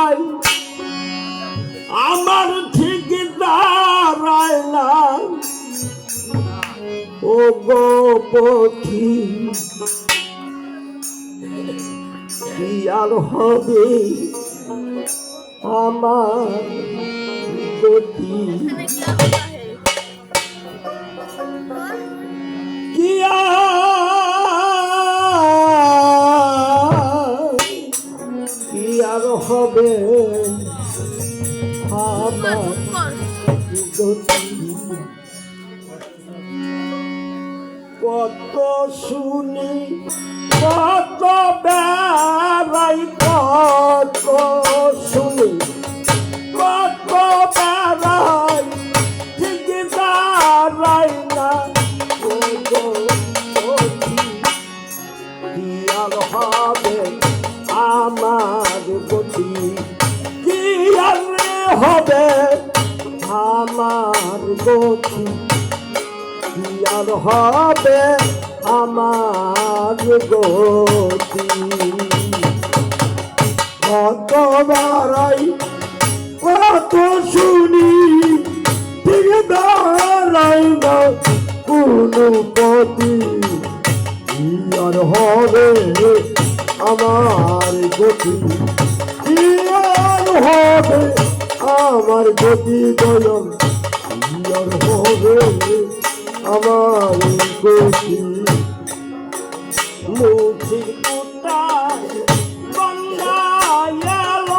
নাই আমার ঠিক দাঁড়ায় না ও গো পথি কি আর হবে আমার গতি কি আর হবে আমার গতি কত শুনি কত বেড়াই কত শুনি কত বেড়াই ঠিক দাঁড়াই না কি আর হবে আমার গতি কি আর হবে আমার গতি কি আর হবে আমার গতি কত বাড়াই কত শুনি ঠিক দাঁড়াই না কোনো গতি কি আর হবে আমার গতি কি আর হবে আমার গতি দয়াল কি আর হবে আমার গতি মুখের কোটায় বন্দায়াল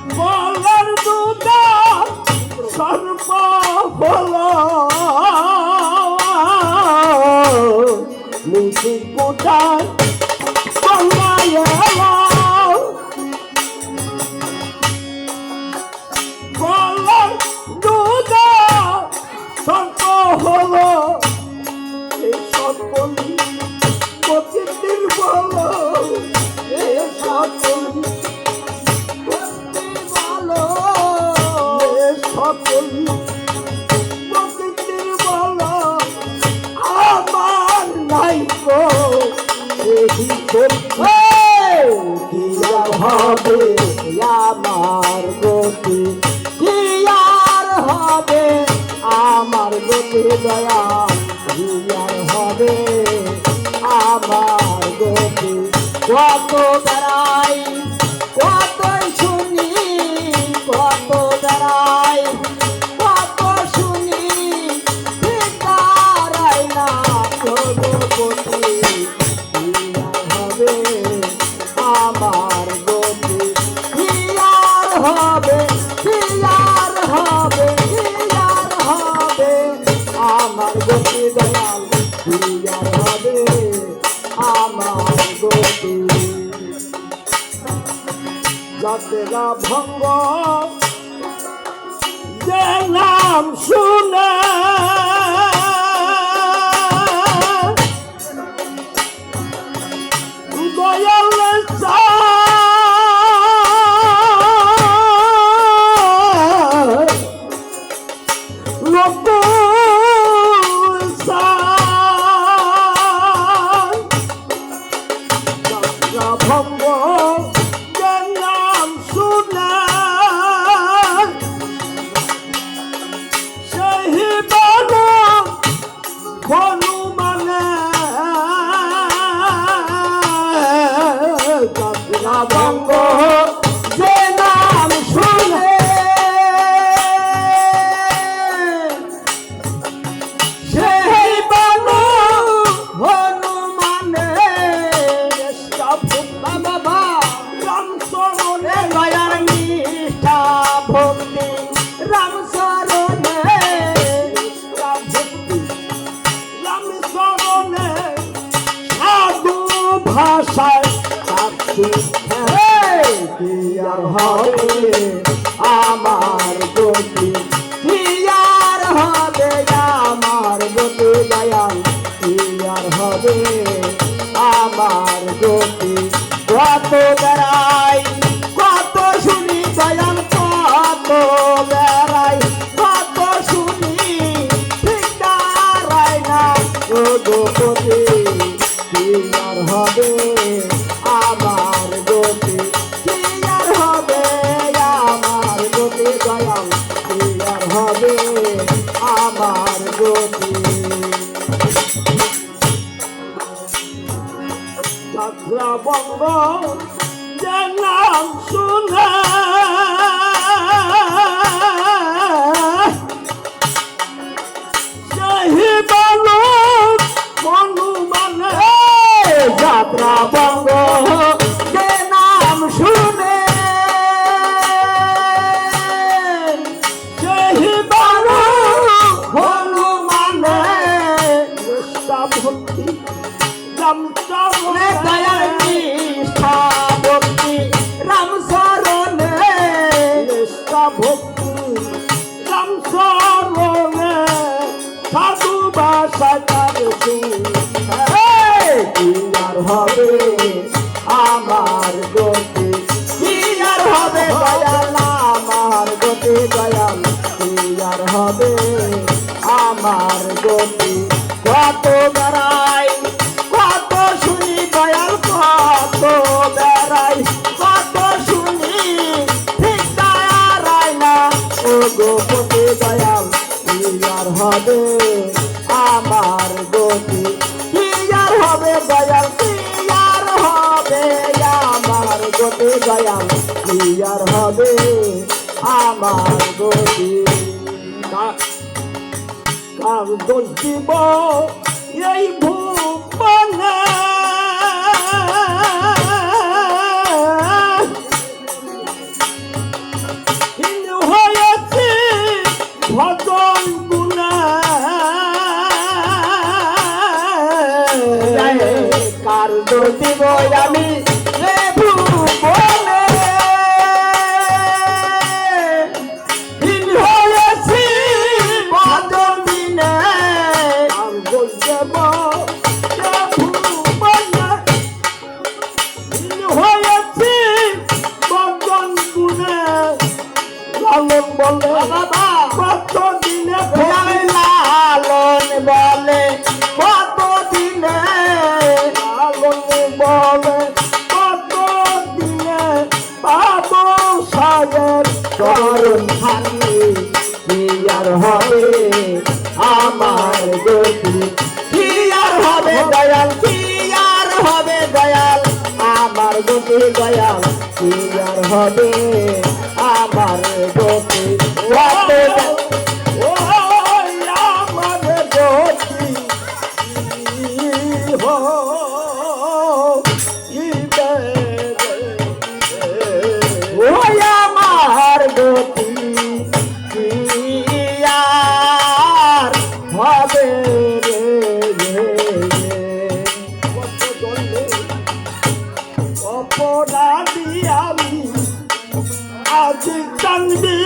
বলার দুটা সর্ব হল মুখের কোটায় বন্দায়াল হলো এই সকলি প্রতিদিন বলো এই সকলি বলো এই সকলি প্রতিদিন বলো আমার নাই গো এই কি হবে আমার গতি কি আর হবে আমার গতি দয়া কি আর হবে আমার গতি কত বেড়াই কত শুনি কত বেড়াই কত শুনি ঠিক দাঁড়াই না কোনো গতি কি আর হবে আমার গতি কি আর হবে কি আর হবে আমার গতি দয়াল কি আর হবে আমার গতি যাত্রা ভঙ্গ যে নাম শুনে দয়াল লোক ভঙ্গ যে নাম শুনে সেই হনুমানে যাত্রা ভঙ্গ যে নাম শুনে সেই হনুমানে বাবা রাম শরণে দয়ার নিষ্ঠা ভক্তি রাম শরণে ভক্তি রাম শরণে সাধু ভাষায় সাক্ষী কি আর হবে আমার গতি কি আর হবে আমার গতি দয়াল কি আর হবে আমার গতি কত বেড়াই কত শুনি দয়াল কত বেড়াই কত শুনি ঠিক দাঁড়াই না গতি কি আর হবে আমার গতি কি আর হবে আমার গতি দয়াল কি আর হবে আমার গতি যাত্রা বঙ্গ যে নাম শুনে সেই বালক হনুমানে যাত্রা বঙ্গ যে নাম শুনে সেই বালক হনুমানে নিষ্ঠা ভক্তি রামচরণে দয়াল নিষ্ঠা ভক্তি রামচরণে নিষ্ঠা ভক্তি রামচরণে সাধু ভাষা কি আর হবে আমার গতি কি আর হবে দয়াল আমার গতি দয়াল কি আর হবে আমার গতি কত বেড়াই কত শুনি দয়াল কত বেড়াই কত শুনি ঠিক দাঁড়াই না ও গোপতি দয়াল কি আর হবে আমার গতি কি আর হবে দয়াল কি আর হবে আমার গতি দয়াল কি আর হবে আমার গতি কার দোষ দিব এই ভুবনে হয়েছে ভজন গুণে কার দোষ দিব আমি এই ভুবনে হয়েছি ভজন দিনে হয়েছি বন্ধন গুণে লালন বলে কত দিনে লালন বলে কত দিনে লালন বলে কত দিনে পাব সাগর চরণ খানি কি আর হবে আমার গতি কি আর হবে দয়াল কি আর হবে দয়াল আমার গতি দয়াল কি আর হবে আমার গতি ও আমার গতি ও আমার গতি হবে অপরাধী আমি আজ কান্দি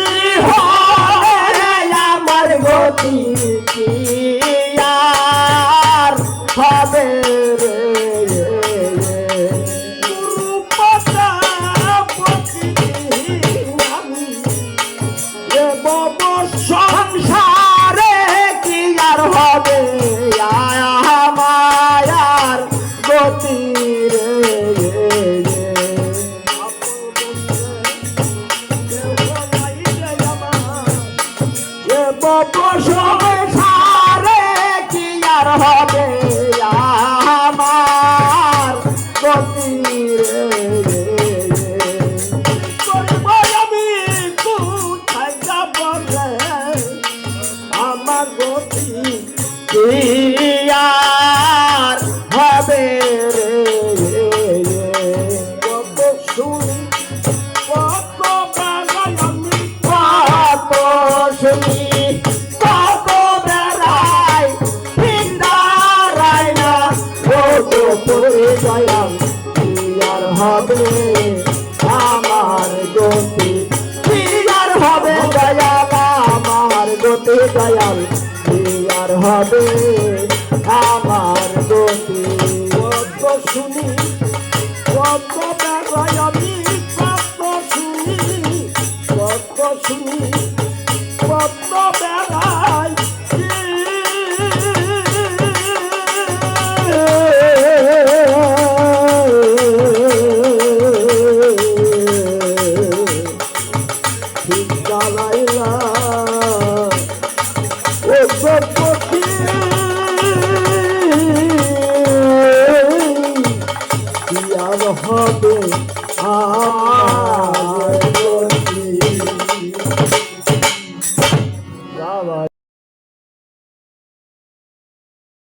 আমার গতি কি আর হবে সংসারে কি আর হবে আমার গতি সংসারে কি আর হবে আমার গতি আমি কোথায় যাব আমার গতি কি আর হবে কত শুনি কত বেড়াই আমি কত শুনি কত বেড়াই ঠিক দাঁড়াই না কত পরে দয়াল কি আর হবে আমার গতি কি আর হবে দয়াল আমার গতি দয়াল কি আর হবে আমার গতি কত শুনি কত বেড়াই আমি